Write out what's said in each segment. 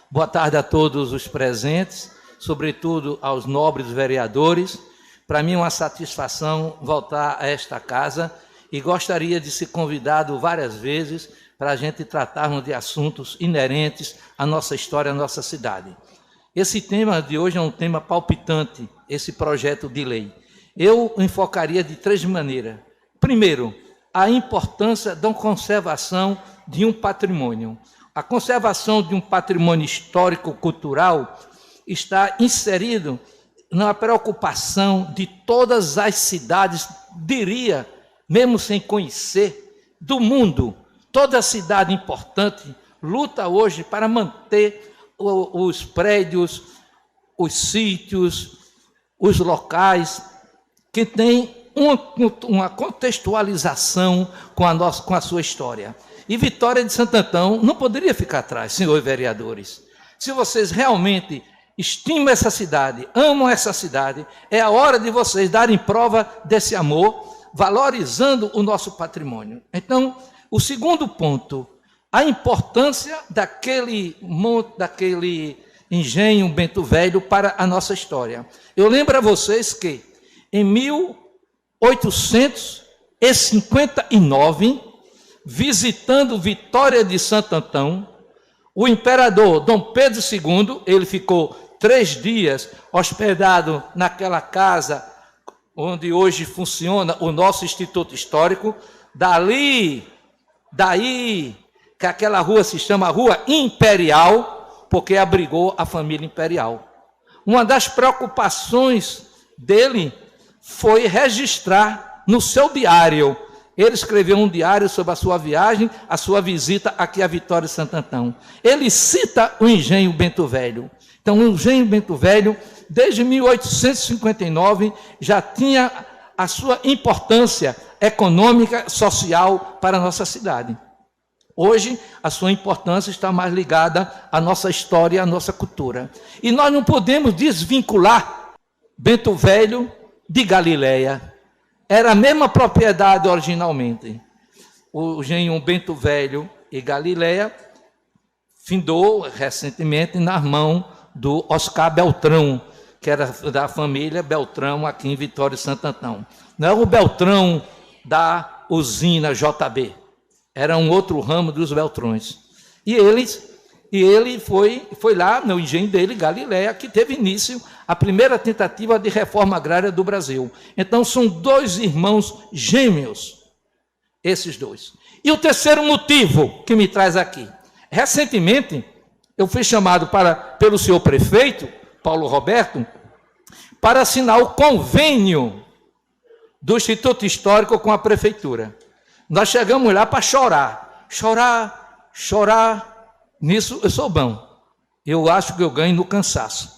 Boa tarde a todos os presentes, sobretudo aos nobres vereadores. Para mim é uma satisfação voltar a esta casa e gostaria de ser convidado várias vezes para a gente tratarmos de assuntos inerentes à nossa história, à nossa cidade. Esse tema de hoje é um tema palpitante, esse projeto de lei. Eu enfocaria de três maneiras. Primeiro, a importância da conservação de um patrimônio. A conservação de um patrimônio histórico-cultural está inserido na preocupação de todas as cidades, diria, mesmo sem conhecer, do mundo. Toda cidade importante luta hoje para manter os prédios, os sítios, os locais que têm uma contextualização com a sua história. E Vitória de Santo Antão não poderia ficar atrás, senhores vereadores. Se vocês realmente estimam essa cidade, amam essa cidade, é a hora de vocês darem prova desse amor, valorizando o nosso patrimônio. Então, o segundo ponto, a importância daquele engenho Bento Velho para a nossa história. Eu lembro a vocês que, em 1859, visitando Vitória de Santo Antão, o imperador Dom Pedro II, ele ficou 3 dias hospedado naquela casa onde hoje funciona o nosso Instituto Histórico. Daí que aquela rua se chama Rua Imperial, porque abrigou a família imperial. Uma das preocupações dele foi registrar no seu diário. Ele escreveu um diário sobre a sua viagem, a sua visita aqui a Vitória de Santo Antão. Ele cita o engenho Bento Velho. Então, o engenho Bento Velho, desde 1859, já tinha a sua importância econômica, social para a nossa cidade. Hoje, a sua importância está mais ligada à nossa história, à nossa cultura. E nós não podemos desvincular Bento Velho de Galileia. Era a mesma propriedade originalmente. O engenho Bento Velho e Galileia findou recentemente nas mãos do Oscar Beltrão, que era da família Beltrão aqui em Vitória de Santo Antão. Não é o Beltrão da usina JB, era um outro ramo dos Beltrões. E ele foi lá no engenho dele, Galileia, que teve início a primeira tentativa de reforma agrária do Brasil. Então, são 2 irmãos gêmeos, esses 2. E o terceiro motivo que me traz aqui. Recentemente, eu fui chamado pelo senhor prefeito, Paulo Roberto, para assinar o convênio do Instituto Histórico com a prefeitura. Nós chegamos lá para chorar. Nisso eu sou bom. Eu acho que eu ganho no cansaço.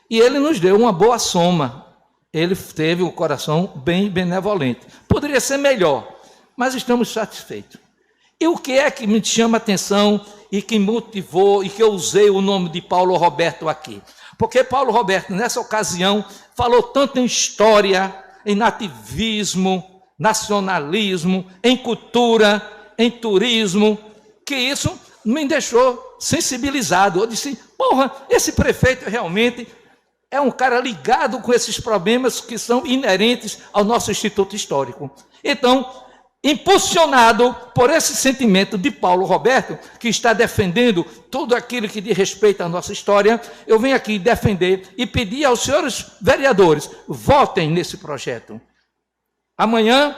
E ele nos deu uma boa soma. Ele teve o coração bem benevolente. Poderia ser melhor, mas estamos satisfeitos. E o que é que me chama a atenção e que motivou e que eu usei o nome de Paulo Roberto aqui? Porque Paulo Roberto, nessa ocasião, falou tanto em história, em nativismo, nacionalismo, em cultura, em turismo, que isso me deixou sensibilizado. Eu disse, esse prefeito realmente é um cara ligado com esses problemas que são inerentes ao nosso Instituto Histórico. Então, impulsionado por esse sentimento de Paulo Roberto, que está defendendo tudo aquilo que diz respeito à nossa história, eu venho aqui defender e pedir aos senhores vereadores, votem nesse projeto. Amanhã,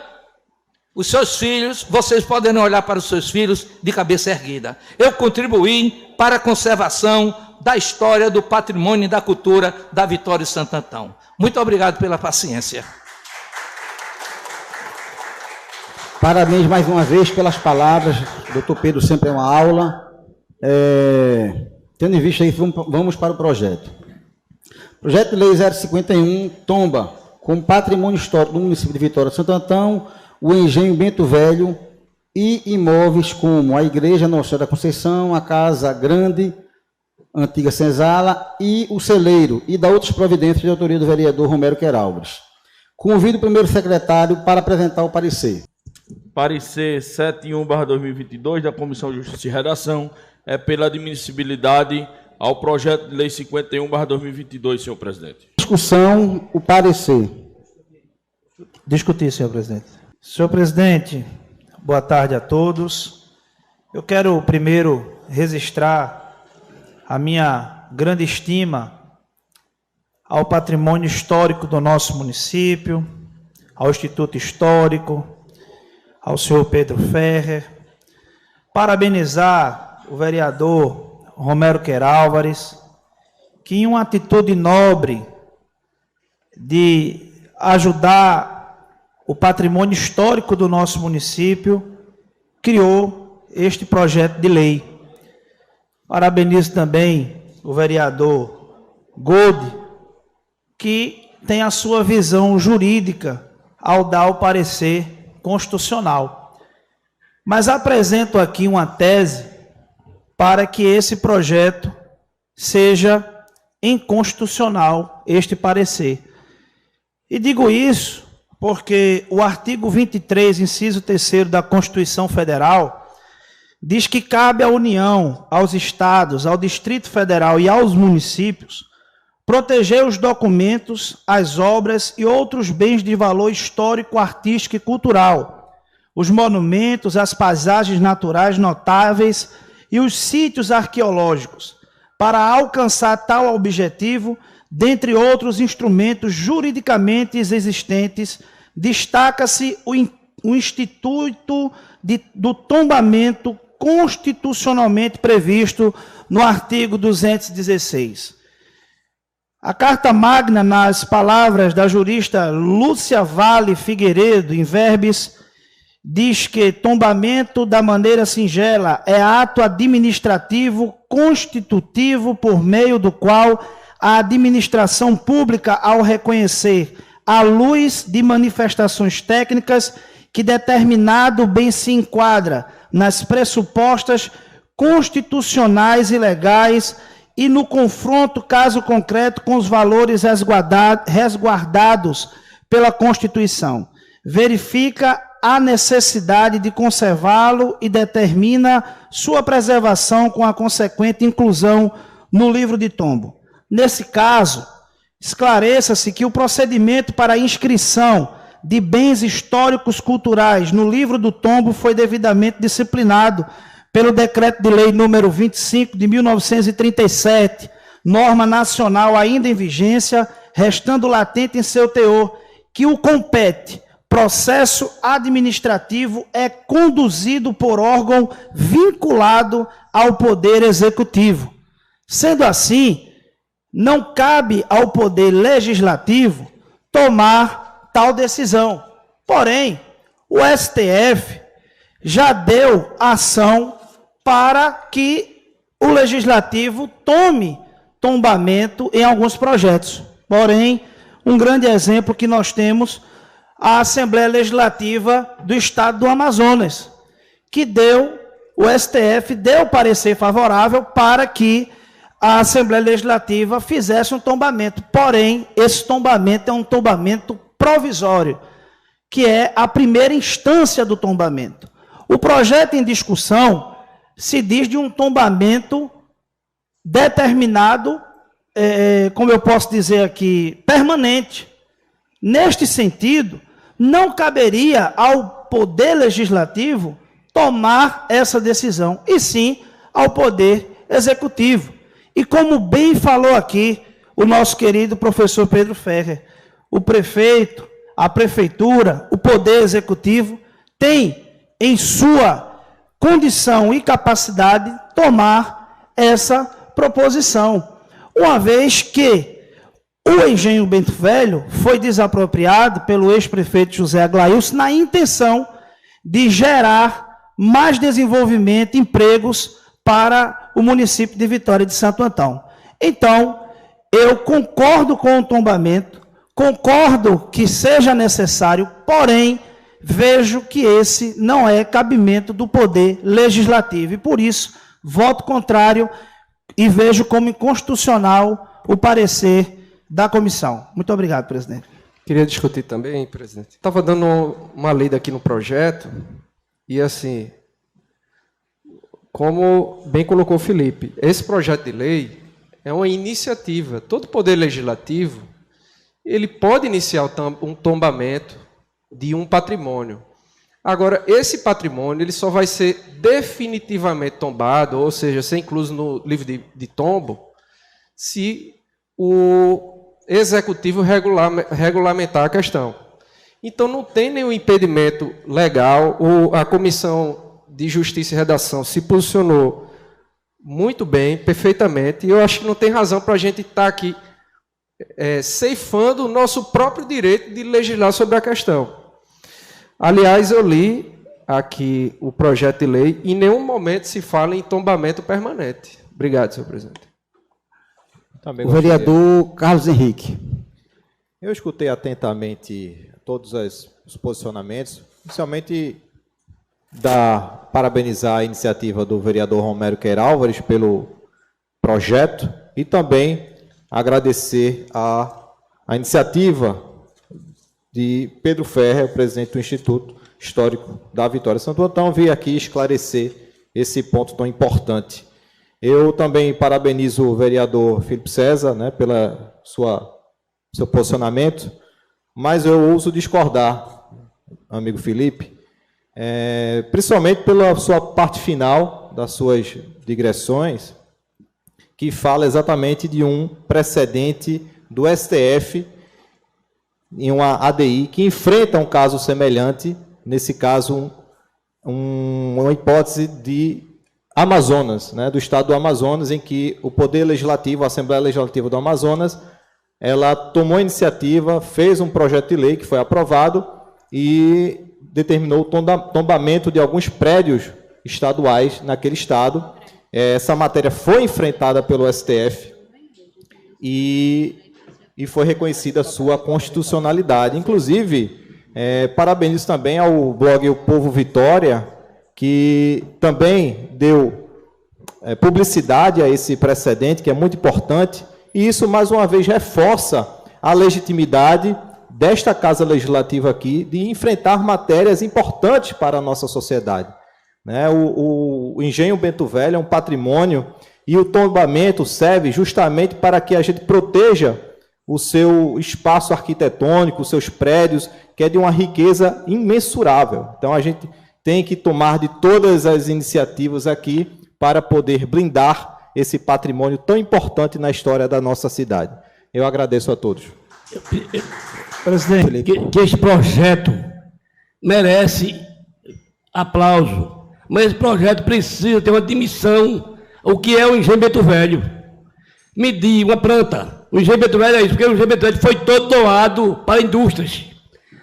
os seus filhos, vocês podem olhar para os seus filhos de cabeça erguida. Eu contribuí para a conservação da história, do patrimônio e da cultura da Vitória de Santo Antão. Muito obrigado pela paciência. Parabéns mais uma vez pelas palavras. Doutor Pedro, sempre é uma aula. Tendo em vista isso, vamos para o projeto. Projeto de Lei 051 tomba como patrimônio histórico do município de Vitória de Santo Antão o engenho Bento Velho e imóveis como a Igreja Nossa Senhora da Conceição, a Casa Grande, Antiga Senzala e o Celeiro, e da outras providências de autoria do vereador Romero Queralves. Convido o primeiro secretário para apresentar o parecer. Parecer 71/2022 da Comissão de Justiça e Redação é pela admissibilidade ao projeto de lei 51/2022, senhor presidente. Discussão, o parecer. Discutir, senhor presidente. Senhor presidente, boa tarde a todos. Eu quero primeiro registrar a minha grande estima ao patrimônio histórico do nosso município, ao Instituto Histórico, ao senhor Pedro Ferrer, parabenizar o vereador Romero Querálvares, que em uma atitude nobre de ajudar o patrimônio histórico do nosso município, criou este projeto de lei. Parabenizo também o vereador Golde, que tem a sua visão jurídica ao dar o parecer constitucional. Mas apresento aqui uma tese para que esse projeto seja inconstitucional, este parecer. E digo isso porque o artigo 23, inciso 3º da Constituição Federal, diz que cabe à União, aos estados, ao Distrito Federal e aos municípios proteger os documentos, as obras e outros bens de valor histórico, artístico e cultural, os monumentos, as paisagens naturais notáveis e os sítios arqueológicos. Para alcançar tal objetivo, dentre outros instrumentos juridicamente existentes, destaca-se o Instituto do Tombamento constitucionalmente previsto no artigo 216. A Carta Magna, nas palavras da jurista Lúcia Vale Figueiredo, em verbis, diz que tombamento da maneira singela é ato administrativo constitutivo por meio do qual a administração pública, ao reconhecer, à luz de manifestações técnicas, que determinado bem se enquadra nas pressupostas constitucionais e legais e no confronto, caso concreto, com os valores resguardados pela Constituição. Verifica a necessidade de conservá-lo e determina sua preservação com a consequente inclusão no livro de tombo. Nesse caso, esclareça-se que o procedimento para a inscrição de bens históricos culturais no livro do tombo foi devidamente disciplinado pelo Decreto de Lei número 25 de 1937, norma nacional ainda em vigência, restando latente em seu teor, que o compete processo administrativo é conduzido por órgão vinculado ao Poder Executivo. Sendo assim, não cabe ao Poder Legislativo tomar tal decisão. Porém, o STF já deu ação para que o Legislativo tome tombamento em alguns projetos. Porém, um grande exemplo que nós temos, a Assembleia Legislativa do Estado do Amazonas, que o STF deu parecer favorável para que a Assembleia Legislativa fizesse um tombamento. Porém, esse tombamento é um tombamento provisório, que é a primeira instância do tombamento. O projeto em discussão se diz de um tombamento determinado, como eu posso dizer aqui, permanente. Neste sentido, não caberia ao Poder Legislativo tomar essa decisão, e sim ao Poder Executivo. E como bem falou aqui o nosso querido professor Pedro Ferrer, o prefeito, a prefeitura, o Poder Executivo tem em sua condição e capacidade tomar essa proposição, uma vez que o Engenho Bento Velho foi desapropriado pelo ex-prefeito José Aglailson na intenção de gerar mais desenvolvimento, empregos para o município de Vitória de Santo Antão. Então, eu concordo com o tombamento, concordo que seja necessário, porém, vejo que esse não é cabimento do Poder Legislativo. E, por isso, voto contrário e vejo como inconstitucional o parecer da comissão. Muito obrigado, presidente. Queria discutir também, presidente. Estava dando uma lida aqui no projeto e, assim, como bem colocou o Felipe, esse projeto de lei, é uma iniciativa. Todo poder legislativo, ele pode iniciar um tombamento de um patrimônio. Agora, esse patrimônio ele só vai ser definitivamente tombado, ou seja, ser incluso no livro de tombo, se o executivo regulamentar a questão. Então, não tem nenhum impedimento legal. A Comissão de Justiça e Redação se posicionou muito bem, perfeitamente, e eu acho que não tem razão para a gente estar aqui ceifando o nosso próprio direito de legislar sobre a questão. Aliás, eu li aqui o projeto de lei, e em nenhum momento se fala em tombamento permanente. Obrigado, senhor presidente. O vereador Carlos Henrique. Eu escutei atentamente todos os posicionamentos, inicialmente parabenizar a iniciativa do vereador Romero Queirálvares pelo projeto e também agradecer a iniciativa de Pedro Ferrer, presidente do Instituto Histórico da Vitória de Santo Antão, vir aqui esclarecer esse ponto tão importante. Eu também parabenizo o vereador Felipe César, né, pela seu posicionamento, mas eu ouso discordar, amigo Felipe, principalmente pela sua parte final das suas digressões, que fala exatamente de um precedente do STF em uma ADI que enfrenta um caso semelhante, nesse caso, uma hipótese de Amazonas, né, do estado do Amazonas, em que o Poder Legislativo, a Assembleia Legislativa do Amazonas, ela tomou a iniciativa, fez um projeto de lei que foi aprovado e determinou o tombamento de alguns prédios estaduais naquele estado. Essa matéria foi enfrentada pelo STF e foi reconhecida a sua constitucionalidade. Inclusive, parabenizo também ao blog O Povo Vitória, que também deu publicidade a esse precedente, que é muito importante, e isso, mais uma vez, reforça a legitimidade desta Casa Legislativa aqui de enfrentar matérias importantes para a nossa sociedade. Né? O Engenho Bento Velho é um patrimônio e o tombamento serve justamente para que a gente proteja o seu espaço arquitetônico, os seus prédios, que é de uma riqueza imensurável. Então, a gente tem que tomar de todas as iniciativas aqui para poder blindar esse patrimônio tão importante na história da nossa cidade. Eu agradeço a todos. Presidente, que esse projeto merece aplauso, mas esse projeto precisa ter uma dimensão. O que é o Engenho Bento Velho? Medir uma planta. O Engenho Bento Velho é isso, porque o Engenho Bento Velho foi todo doado para indústrias.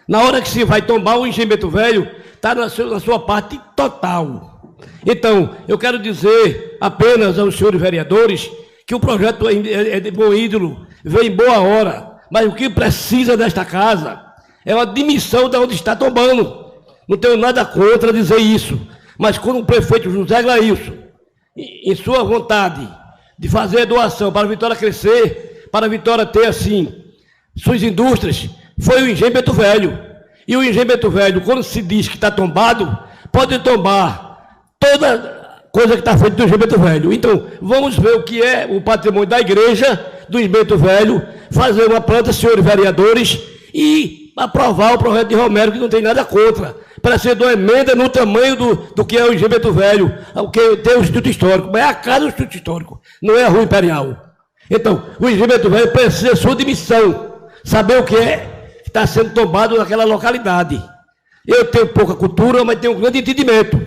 Na hora que se vai tombar o Engenho Bento Velho, está na sua parte total. Então, eu quero dizer apenas aos senhores vereadores que o projeto é de bom ídolo, veio em boa hora, mas o que precisa desta casa é uma dimensão de onde está tombando. Não tenho nada contra dizer isso, mas quando o prefeito José Glailson, em sua vontade de fazer doação para a Vitória crescer, para a Vitória ter, assim, suas indústrias, foi o Engenho Bento Velho. E o Engenho Bento Velho, quando se diz que está tombado, pode tombar toda coisa que está feita do Engenho Bento Velho. Então, vamos ver o que é o patrimônio da igreja do Engenho Bento Velho, fazer uma planta, senhores vereadores, e aprovar o projeto de Romero, que não tem nada contra, para ser uma emenda no tamanho do que é o Engenho Bento Velho, o que tem o Instituto Histórico, mas é a casa do Instituto Histórico, não é a Rua Imperial. Então, o Engenho Bento Velho precisa da sua dimissão, saber o que é que está sendo tombado naquela localidade. Eu tenho pouca cultura, mas tenho um grande entendimento.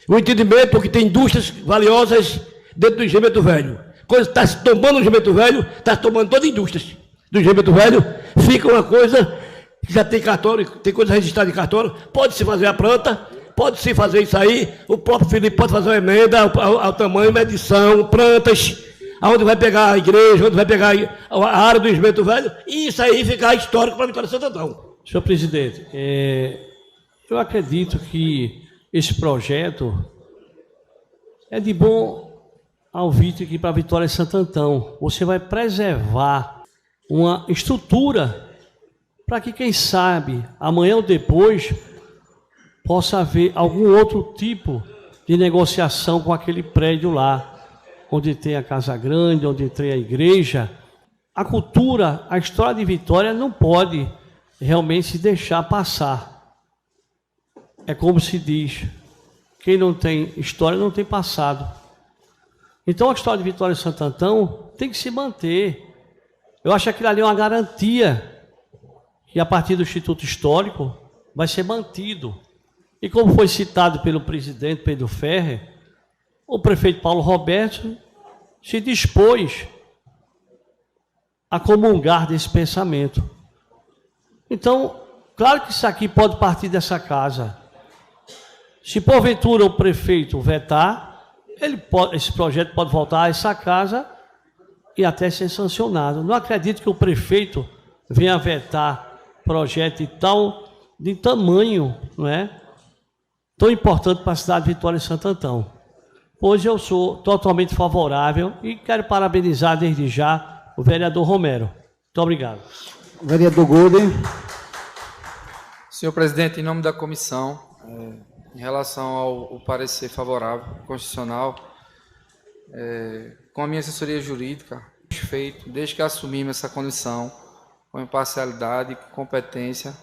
O entendimento que tem indústrias valiosas dentro do Engenho Bento Velho. Quando está se tomando o Engenho Bento Velho, está tomando todas as indústrias do Engenho Bento Velho, fica uma coisa que já tem cartório, tem coisa registrada em cartório, pode-se fazer a planta, pode-se fazer isso aí, o próprio Felipe pode fazer uma emenda ao tamanho, medição, plantas, aonde vai pegar a igreja, onde vai pegar a área do Engenho Bento Velho, e isso aí ficar histórico para a Vitória de Santo Antão. Senhor presidente, eu acredito que esse projeto é de bom alvite aqui para a Vitória de Santo Antão. Você vai preservar uma estrutura para que, quem sabe, amanhã ou depois, possa haver algum outro tipo de negociação com aquele prédio lá. onde tem a Casa Grande, onde tem a igreja. A cultura, a história de Vitória não pode realmente se deixar passar. É como se diz, quem não tem história não tem passado. Então a história de Vitória de Santo Antão tem que se manter. Eu acho que aquilo ali é uma garantia que a partir do Instituto Histórico vai ser mantido. E como foi citado pelo presidente Pedro Ferrer, o prefeito Paulo Roberto se dispôs a comungar desse pensamento. Então, claro que isso aqui pode partir dessa casa. Se porventura o prefeito vetar, esse projeto pode voltar a essa casa e até ser sancionado. Não acredito que o prefeito venha vetar projeto de tamanho, não é? Tão importante para a cidade de Vitória de Santo Antão. Hoje eu sou totalmente favorável e quero parabenizar desde já o vereador Romero. Muito obrigado. Vereador Golden. Senhor presidente, em nome da comissão, em relação ao parecer favorável constitucional, com a minha assessoria jurídica, feito desde que assumimos essa condição, com imparcialidade, com competência,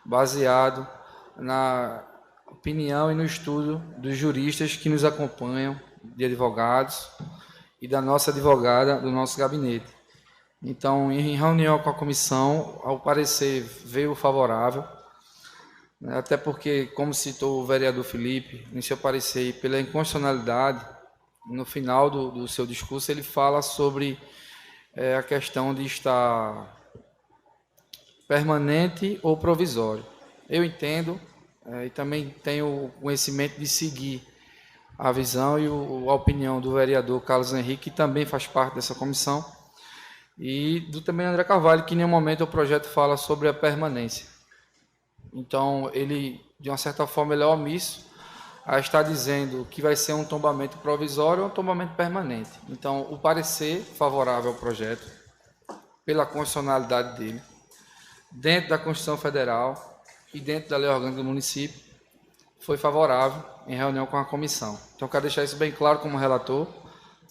baseado na opinião e no estudo dos juristas que nos acompanham, de advogados e da nossa advogada do nosso gabinete. Então, em reunião com a comissão, ao parecer veio favorável, até porque, como citou o vereador Felipe, em seu parecer, pela inconstitucionalidade, no final do seu discurso, ele fala sobre a questão de estar permanente ou provisório. Eu entendo e também tenho o conhecimento de seguir a visão e a opinião do vereador Carlos Henrique, que também faz parte dessa comissão, e do também André Carvalho, que em nenhum momento o projeto fala sobre a permanência. Então, ele, de uma certa forma, ele é omisso a estar dizendo que vai ser um tombamento provisório ou um tombamento permanente. Então, o parecer favorável ao projeto, pela constitucionalidade dele, dentro da Constituição Federal e dentro da lei orgânica do município, foi favorável em reunião com a comissão. Então, quero deixar isso bem claro como relator,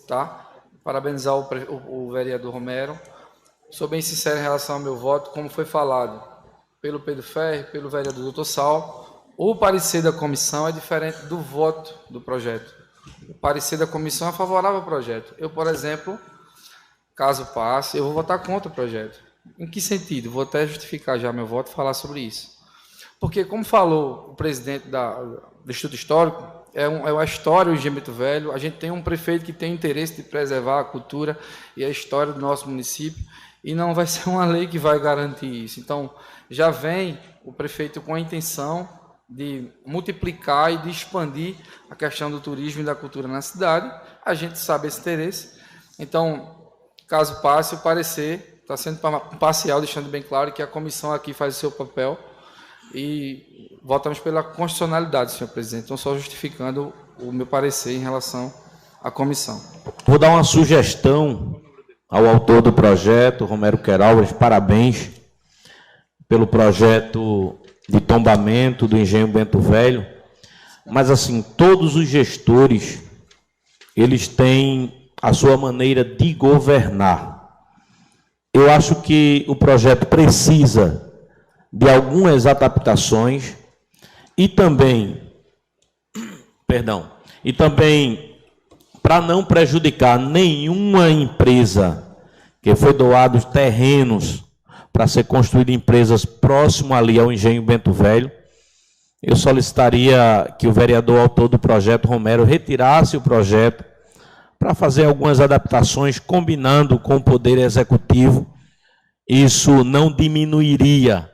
tá? Parabenizar o vereador Romero. Sou bem sincero em relação ao meu voto, como foi falado pelo Pedro Ferrer, pelo vereador Doutor Sal. O parecer da comissão é diferente do voto do projeto. O parecer da comissão é favorável ao projeto. Eu, por exemplo, caso passe, eu vou votar contra o projeto. Em que sentido? Vou até justificar já meu voto e falar sobre isso. Porque, como falou o presidente do Instituto Histórico, é uma história, o Engenho Velho. A gente tem um prefeito que tem interesse de preservar a cultura e a história do nosso município, e não vai ser uma lei que vai garantir isso. Então, já vem o prefeito com a intenção de multiplicar e de expandir a questão do turismo e da cultura na cidade. A gente sabe esse interesse. Então, caso passe, o parecer está sendo parcial, deixando bem claro que a comissão aqui faz o seu papel e votamos pela constitucionalidade, senhor presidente. Então, só justificando o meu parecer em relação à comissão. Vou dar uma sugestão ao autor do projeto, Romero Queralves, parabéns pelo projeto de tombamento do Engenho Bento Velho, mas assim, todos os gestores, eles têm a sua maneira de governar. Eu acho que o projeto precisa de algumas adaptações e também, para não prejudicar nenhuma empresa que foi doados terrenos para ser construída empresas próximo ali ao Engenho Bento Velho, eu solicitaria que o vereador autor do projeto, Romero, retirasse o projeto para fazer algumas adaptações combinando com o Poder Executivo. Isso não diminuiria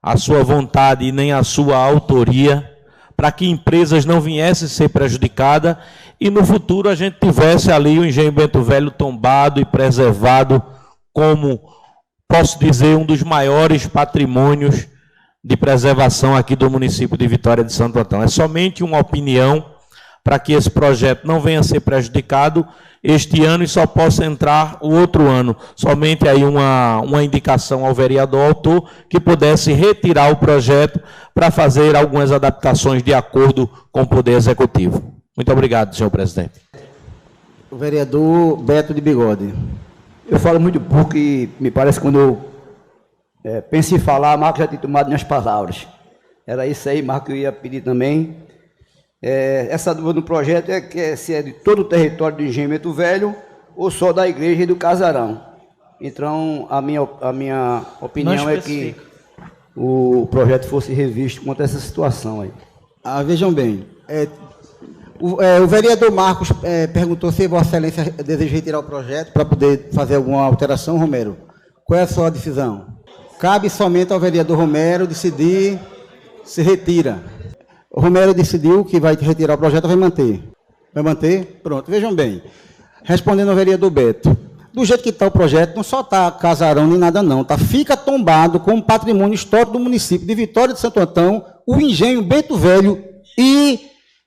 a sua vontade e nem a sua autoria, para que empresas não viessem a ser prejudicadas e no futuro a gente tivesse ali o Engenho Bento Velho tombado e preservado como, posso dizer, um dos maiores patrimônios de preservação aqui do município de Vitória de Santo Antão. É somente uma opinião para que esse projeto não venha a ser prejudicado este ano e só possa entrar o outro ano. Somente aí uma indicação ao vereador autor que pudesse retirar o projeto para fazer algumas adaptações de acordo com o Poder Executivo. Muito obrigado, senhor presidente. O vereador Beto de Bigode. Eu falo muito pouco e me parece que quando eu penso em falar, Marco já tinha tomado minhas palavras. Era isso aí, Marco, que eu ia pedir também. Essa dúvida no projeto se é de todo o território do Engenho Bento Velho ou só da igreja e do casarão. Então, a minha opinião é que o projeto fosse revisto quanto a essa situação aí. Vejam bem, o vereador Marcos perguntou se Vossa Excelência deseja retirar o projeto para poder fazer alguma alteração, Romero. Qual é a sua decisão? Cabe somente ao vereador Romero decidir se retira. O Romero decidiu que vai retirar o projeto, vai manter. Vai manter? Pronto. Vejam bem, respondendo ao vereador Beto, do jeito que está o projeto, não só está casarão nem nada não, tá? Fica tombado como patrimônio histórico do município de Vitória de Santo Antão, o Engenho Bento Velho e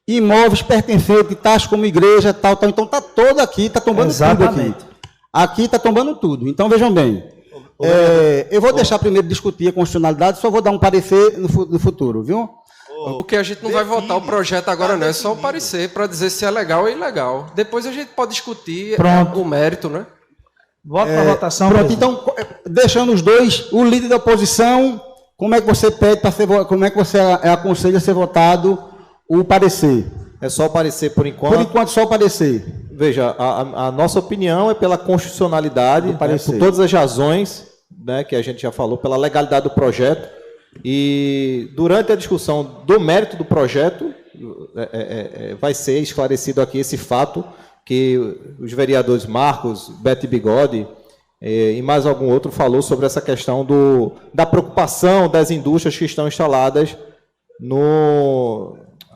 imóveis pertencentes, tais como igreja, tal. Então está todo aqui, está tombando tudo aqui. Aqui está tombando tudo. Então vejam bem, eu vou deixar primeiro discutir a constitucionalidade, só vou dar um parecer no futuro, viu? Porque a gente não vai votar o projeto agora, não. É só o parecer para dizer se é legal ou ilegal. Depois a gente pode discutir o mérito, né? Voto para votação. Pronto, então, deixando os dois, o líder da oposição, como é que você pede para ser, como é que você aconselha ser votado o parecer? É só o parecer por enquanto? Por enquanto, só o parecer. Veja, a nossa opinião é pela constitucionalidade, por todas as razões, né, que a gente já falou, pela legalidade do projeto. E durante a discussão do mérito do projeto, vai ser esclarecido aqui esse fato que os vereadores Marcos, Beto e Bigode e mais algum outro falou sobre essa questão da preocupação das indústrias que estão instaladas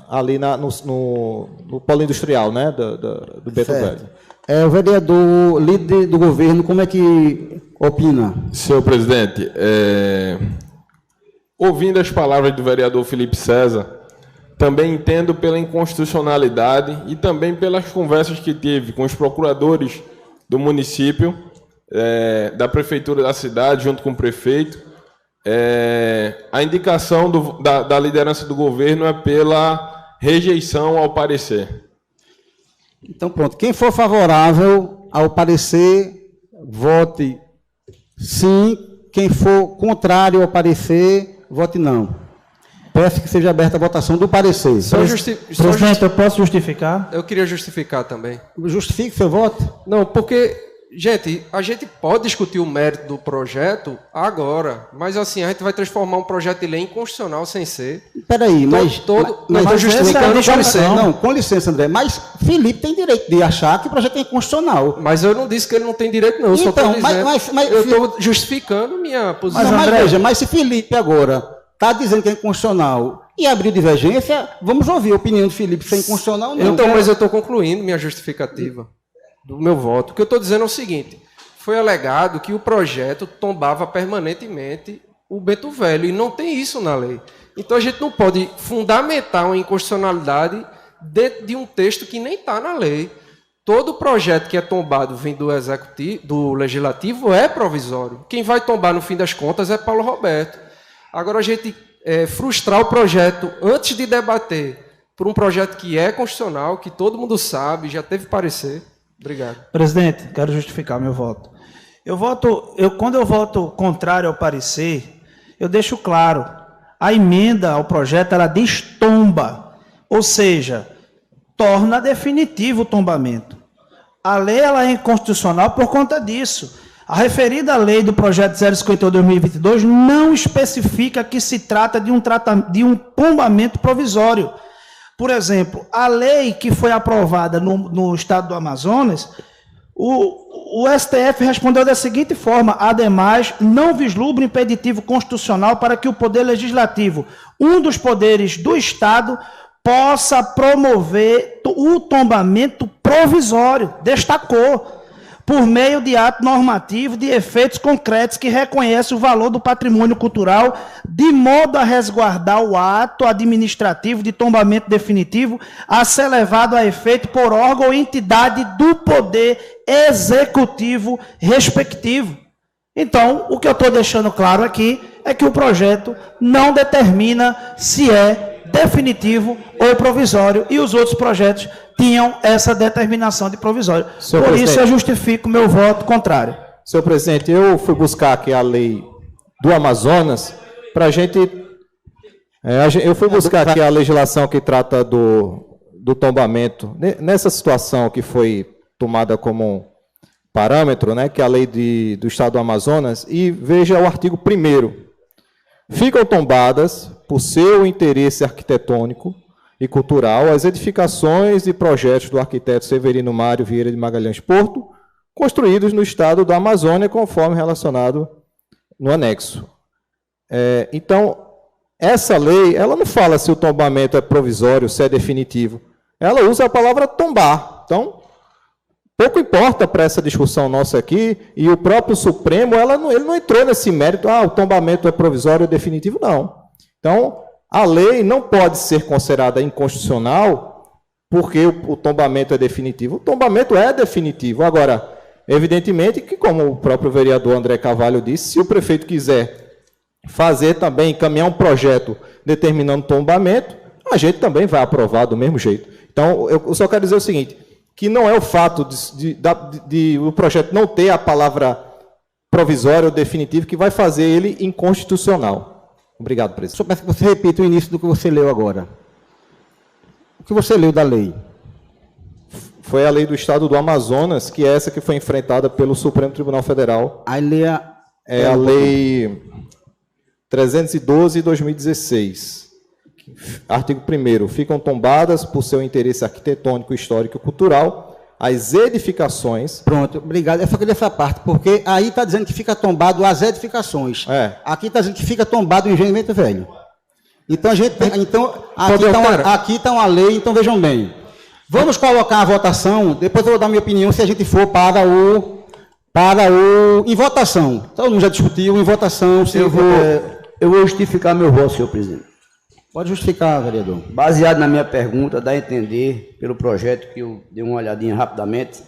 ali no polo industrial, né, do Bento Velho. O vereador líder do governo, como é que opina? Senhor presidente, ouvindo as palavras do vereador Felipe César, também entendo pela inconstitucionalidade e também pelas conversas que tive com os procuradores do município, da prefeitura da cidade, junto com o prefeito. A indicação da liderança do governo é pela rejeição ao parecer. Então, pronto. Quem for favorável ao parecer, vote sim. Quem for contrário ao parecer, vote não. Peço que seja aberta a votação do parecer. Presidente, eu posso justificar? Eu queria justificar também. Justifique seu voto? Não, porque, gente, a gente pode discutir o mérito do projeto agora, mas assim, a gente vai transformar um projeto de lei inconstitucional sem ser. Peraí, mas justificando o parecer. Não, com licença, André, mas Felipe tem direito de achar que o projeto é inconstitucional. Mas eu não disse que ele não tem direito, não. Eu só estou dizendo. Eu estou justificando minha posição. Mas veja, mas se Felipe agora está dizendo que é inconstitucional e abriu divergência, vamos ouvir a opinião do Felipe se é inconstitucional ou não. Então, mas eu estou concluindo minha justificativa do meu voto. O que eu estou dizendo é o seguinte: foi alegado que o projeto tombava permanentemente o Bento Velho, e não tem isso na lei. Então a gente não pode fundamentar uma inconstitucionalidade dentro de um texto que nem está na lei. Todo projeto que é tombado vindo do legislativo é provisório. Quem vai tombar no fim das contas é Paulo Roberto. Agora a gente frustrar o projeto antes de debater por um projeto que é constitucional, que todo mundo sabe, já teve parecer. Obrigado. Presidente, quero justificar meu voto. Quando eu voto contrário ao parecer, eu deixo claro, a emenda ao projeto, ela diz tomba, ou seja, torna definitivo o tombamento. A lei ela é inconstitucional por conta disso. A referida lei do projeto 051/2022 não especifica que se trata de um tombamento provisório. Por exemplo, a lei que foi aprovada no estado do Amazonas, o STF respondeu da seguinte forma: ademais, não vislumbra impeditivo constitucional para que o Poder Legislativo, um dos poderes do Estado, possa promover o tombamento provisório. Destacou. Por meio de ato normativo de efeitos concretos que reconhece o valor do patrimônio cultural, de modo a resguardar o ato administrativo de tombamento definitivo a ser levado a efeito por órgão ou entidade do poder executivo respectivo. Então, o que eu estou deixando claro aqui é que o projeto não determina se é definitivo ou provisório, e os outros projetos tinham essa determinação de provisório. Por isso eu justifico meu voto contrário. Senhor presidente, eu fui buscar aqui a lei do Amazonas para a gente... eu fui buscar aqui a legislação que trata do tombamento, nessa situação que foi tomada como parâmetro, né, que é a lei do Estado do Amazonas, e veja o artigo 1º. Ficam tombadas, por seu interesse arquitetônico e cultural, as edificações e projetos do arquiteto Severino Mário Vieira de Magalhães Porto, construídos no estado da Amazônia, conforme relacionado no anexo. Então, essa lei, ela não fala se o tombamento é provisório, se é definitivo. Ela usa a palavra tombar. Então, pouco importa para essa discussão nossa aqui, e o próprio Supremo, ele não entrou nesse mérito, o tombamento é provisório ou definitivo, não. Então, a lei não pode ser considerada inconstitucional porque o tombamento é definitivo. O tombamento é definitivo. Agora, evidentemente que, como o próprio vereador André Carvalho disse, se o prefeito quiser fazer também, encaminhar um projeto determinando tombamento, a gente também vai aprovar do mesmo jeito. Então, eu só quero dizer o seguinte, que não é o fato de o projeto não ter a palavra provisório ou definitivo que vai fazer ele inconstitucional. Obrigado, presidente. Só peço que você repita o início do que você leu agora. O que você leu da lei? Foi a lei do Estado do Amazonas, que é essa que foi enfrentada pelo Supremo Tribunal Federal. Aí leia... É a lei 312 de 2016. Artigo 1º. Ficam tombadas por seu interesse arquitetônico, histórico e cultural as edificações... Pronto, obrigado. Eu só queria essa parte, porque aí está dizendo que fica tombado as edificações. Aqui está dizendo que fica tombado o engenho Bento Velho. Então, aqui está uma lei, então vejam bem. Vamos colocar a votação, depois eu vou dar minha opinião se a gente for em votação. Todo mundo já discutiu, em votação... Eu vou justificar meu voto, senhor presidente. Pode justificar, vereador. Baseado na minha pergunta, dá a entender, pelo projeto que eu dei uma olhadinha rapidamente,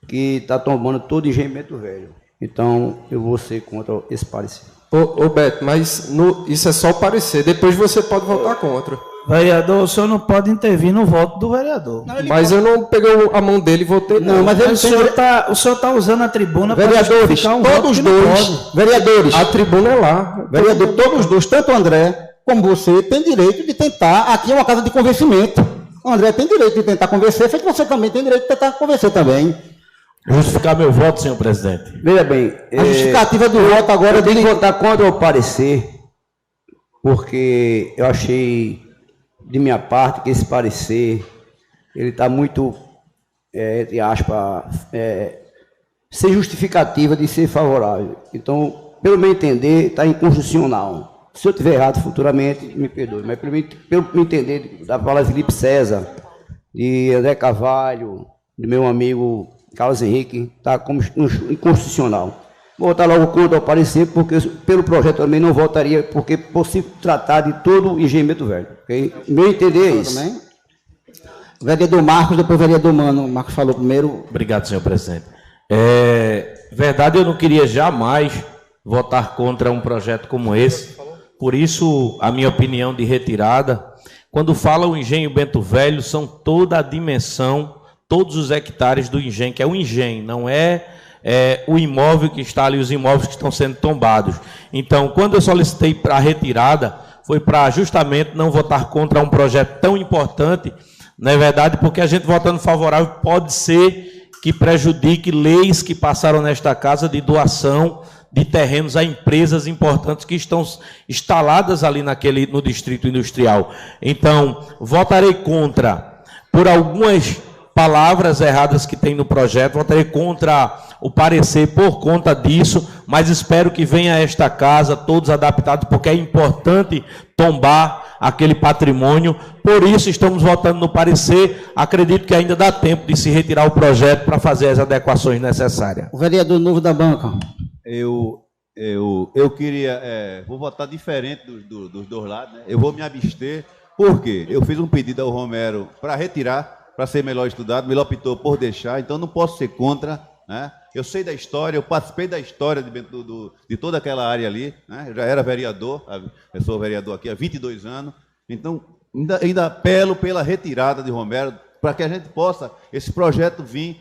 que está tombando todo o engenho Bento Velho. Então, eu vou ser contra esse parecer. Ô Beto, mas isso é só o parecer, depois você pode votar contra. Vereador, o senhor não pode intervir no voto do vereador. Não, mas eu não peguei a mão dele e votei. Não, mas o senhor está usando a tribuna para vereadores, todos dois, vereadores. A tribuna é lá. Vereador, todos dois, tanto o André como você, tem direito de tentar. Aqui é uma casa de convencimento. O André tem direito de tentar convencer, feito você também tem direito de tentar convencer também. Justificar meu voto, senhor presidente. Veja bem, a justificativa do voto agora... Eu tenho que votar contra o parecer, porque eu achei, de minha parte, que esse parecer, ele está muito, entre aspas, sem justificativa de ser favorável. Então, pelo meu entender, está inconstitucional. Se eu estiver errado futuramente, me perdoe, mas pelo meu entender, da palavra Felipe César, de André Carvalho, do meu amigo Carlos Henrique, está como inconstitucional. Vou votar logo contra o parecer, porque pelo projeto também não votaria, porque por se tratar de todo o engenho Bento Velho. Okay? Meu entender é isso. Também. Vereador Marcos, depois o vereador Mano. O Marcos falou primeiro. Obrigado, senhor presidente. Verdade, eu não queria jamais votar contra um projeto como esse. Por isso, a minha opinião de retirada. Quando fala o engenho Bento Velho, são toda a dimensão, todos os hectares do engenho, que é o engenho, não é o imóvel que está ali, os imóveis que estão sendo tombados. Então, quando eu solicitei para a retirada, foi para justamente não votar contra um projeto tão importante, não é verdade? Porque a gente votando favorável pode ser que prejudique leis que passaram nesta casa de doação de terrenos a empresas importantes que estão instaladas ali no distrito industrial. Então, votarei contra por algumas palavras erradas que tem no projeto, votarei contra o parecer por conta disso, mas espero que venha a esta casa todos adaptados, porque é importante tombar aquele patrimônio. Por isso estamos votando no parecer. Acredito que ainda dá tempo de se retirar o projeto para fazer as adequações necessárias. O vereador novo da banca. Eu queria, vou votar diferente dos dois lados, né? Eu vou me abster, porque eu fiz um pedido ao Romero para retirar, para ser melhor estudado, ele optou por deixar, então não posso ser contra, né? Eu sei da história, eu participei da história de toda aquela área ali, né? Eu já era vereador, eu sou vereador aqui há 22 anos, então ainda apelo pela retirada de Romero, para que a gente possa, esse projeto vir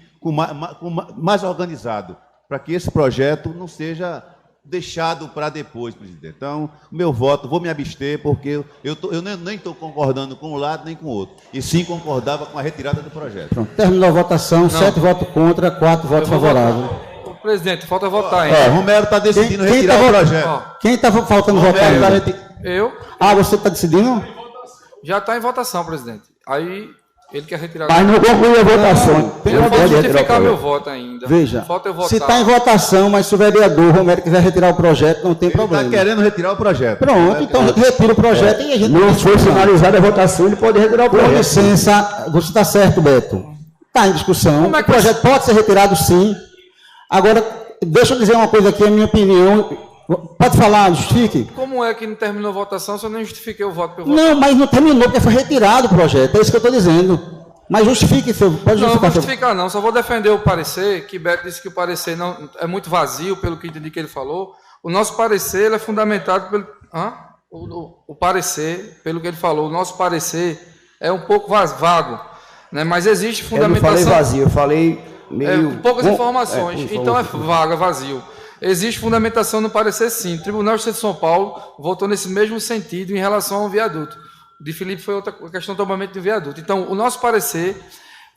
mais organizado, para que esse projeto não seja deixado para depois, presidente. Então, o meu voto, vou me abster, porque eu nem estou concordando com um lado nem com o outro, e sim concordava com a retirada do projeto. Pronto, terminou a votação, 7 votos contra, 4 votos favoráveis. Presidente, falta votar ainda. Romero está decidindo retirar o projeto. Quem está faltando votar ainda? Eu. Você está decidindo? Já está em votação, presidente. Aí ele quer retirar. Mas não concluiu a votação. Eu posso justificar meu voto ainda. Veja, falta eu votar. se está em votação, mas se o vereador Romero quiser retirar o projeto, não tem problema. Ele está querendo retirar o projeto. Pronto, então retira o projeto e a gente... Não foi finalizada a votação, ele pode retirar o projeto. Com licença, você está certo, Beto. Está em discussão. O projeto pode ser retirado, sim. Agora, deixa eu dizer uma coisa aqui, a minha opinião... Pode falar, justifique. Como é que não terminou a votação se eu nem justifiquei o voto? Não, mas não terminou, porque foi retirado o projeto. É isso que eu estou dizendo. Mas justifique, pode justificar. Não, não vou justificar não, só vou defender o parecer, que Beto disse que o parecer não, é muito vazio, pelo que entendi que ele falou. O nosso parecer ele é fundamentado pelo... O parecer, pelo que ele falou, o nosso parecer é um pouco vago, né? Mas existe fundamentação... Eu não falei vazio, eu falei meio... poucas informações, então é vago, é vazio. Existe fundamentação no parecer, sim. O Tribunal de Justiça de São Paulo votou nesse mesmo sentido em relação ao viaduto. O de Felipe foi outra questão do tombamento do viaduto. Então, o nosso parecer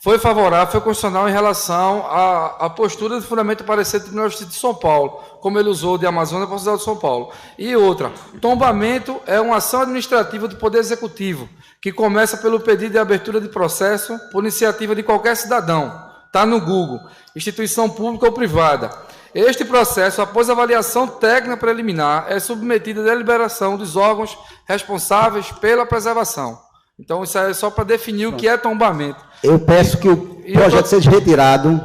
foi favorável, foi constitucional em relação à postura de fundamento do parecer do Tribunal de Justiça de São Paulo, como ele usou de Amazônia para usar de São Paulo. E outra, tombamento é uma ação administrativa do Poder Executivo, que começa pelo pedido de abertura de processo por iniciativa de qualquer cidadão. Está no Google, instituição pública ou privada. Este processo, após avaliação técnica preliminar, é submetido à deliberação dos órgãos responsáveis pela preservação. Então, isso é só para definir o que é tombamento. Eu peço que o projeto seja retirado.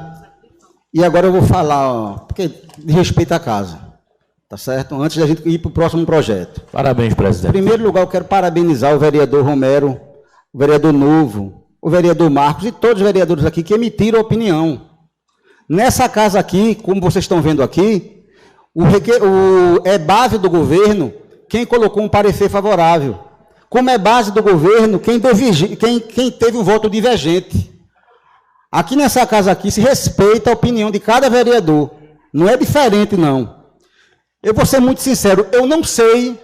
E agora eu vou falar, porque de respeito à casa. Tá certo? Antes da gente ir para o próximo projeto. Parabéns, presidente. Em primeiro lugar, eu quero parabenizar o vereador Romero, o vereador Novo, o vereador Marcos e todos os vereadores aqui que emitiram opinião. Nessa casa aqui, como vocês estão vendo aqui, é base do governo quem colocou um parecer favorável. Como é base do governo quem teve um voto divergente. Aqui nessa casa aqui se respeita a opinião de cada vereador. Não é diferente, não. Eu vou ser muito sincero, eu não sei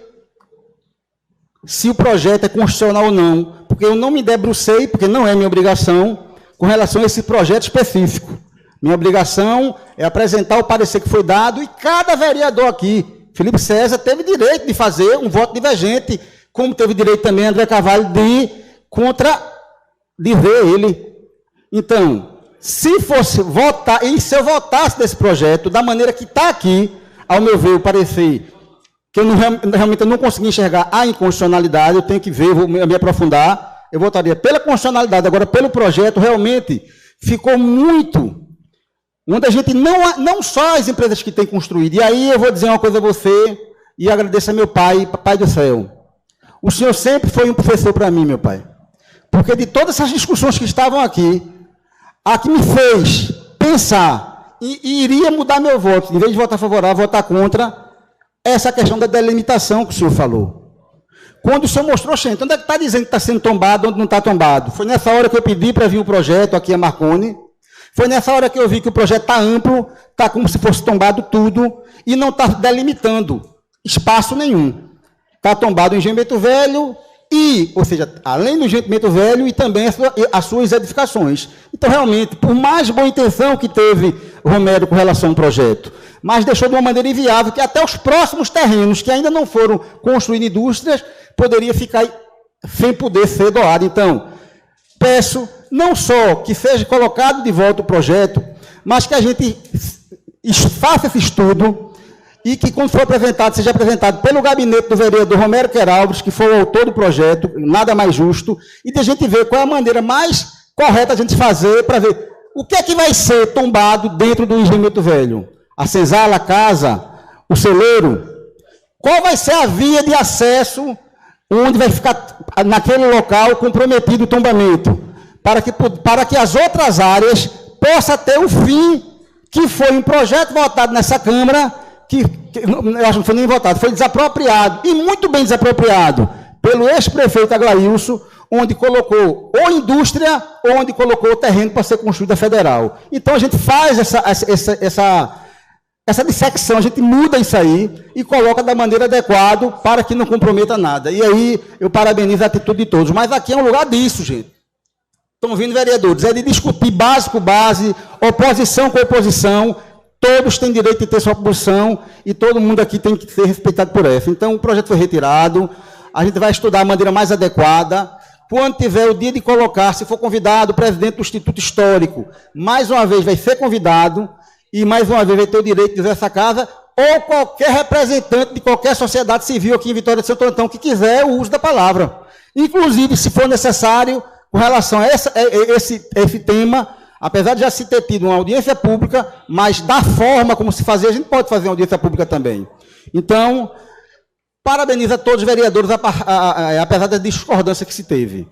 se o projeto é constitucional ou não, porque eu não me debrucei, porque não é minha obrigação, com relação a esse projeto específico. Minha obrigação é apresentar o parecer que foi dado e cada vereador aqui, Felipe César, teve direito de fazer um voto divergente, como teve direito também André Carvalho de ver ele. Então, se fosse votar, e se eu votasse desse projeto da maneira que está aqui, ao meu ver, o parecer, que realmente eu não consegui enxergar a inconstitucionalidade, eu tenho que ver, vou me aprofundar, eu votaria pela constitucionalidade, agora pelo projeto, realmente ficou muito... onde a gente não só as empresas que têm construído, e aí eu vou dizer uma coisa a você, e agradeço a meu pai, Papai do Céu. O senhor sempre foi um professor para mim, meu pai. Porque de todas essas discussões que estavam aqui, a que me fez pensar e iria mudar meu voto, em vez de votar favorável, votar contra, essa questão da delimitação que o senhor falou. Quando o senhor mostrou, gente, onde é que está dizendo que está sendo tombado, onde não está tombado? Foi nessa hora que eu pedi para vir o projeto aqui a Marconi. Foi nessa hora que eu vi que o projeto está amplo, está como se fosse tombado tudo, e não está delimitando espaço nenhum. Está tombado o Engenho Bento Velho, ou seja, além do Engenho Bento Velho, e também as suas edificações. Então, realmente, por mais boa intenção que teve Romero com relação ao projeto, mas deixou de uma maneira inviável que até os próximos terrenos, que ainda não foram construídos indústrias, poderia ficar sem poder ser doado. Então, peço não só que seja colocado de volta o projeto, mas que a gente faça esse estudo e que, quando for apresentado, seja apresentado pelo gabinete do vereador Romero Queralves, que foi o autor do projeto, nada mais justo, e de a gente ver qual é a maneira mais correta a gente fazer para ver o que é que vai ser tombado dentro do Engenho Bento Velho. A senzala, a casa, o celeiro. Qual vai ser a via de acesso onde vai ficar, naquele local, comprometido o tombamento? Para que as outras áreas possam ter o fim que foi um projeto votado nessa Câmara, que eu acho que não foi nem votado, foi desapropriado, e muito bem desapropriado, pelo ex-prefeito Aglailson, onde colocou ou indústria, ou onde colocou o terreno para ser construída federal. Então a gente faz essa dissecção, a gente muda isso aí e coloca da maneira adequada para que não comprometa nada. E aí eu parabenizo a atitude de todos. Mas aqui é um lugar disso, gente. Estão vindo vereadores, é de discutir base com base, oposição com oposição. Todos têm direito de ter sua posição e todo mundo aqui tem que ser respeitado por essa. Então o projeto foi retirado, a gente vai estudar a maneira mais adequada. Quando tiver o dia de colocar, se for convidado, o presidente do Instituto Histórico, mais uma vez vai ser convidado e mais uma vez vai ter o direito de usar essa casa, ou qualquer representante de qualquer sociedade civil aqui em Vitória de Santo Antão que quiser o uso da palavra. Inclusive, se for necessário, com relação a esse tema, apesar de já se ter tido uma audiência pública, mas da forma como se fazia, a gente pode fazer uma audiência pública também. Então, parabenizo a todos os vereadores, apesar da discordância que se teve.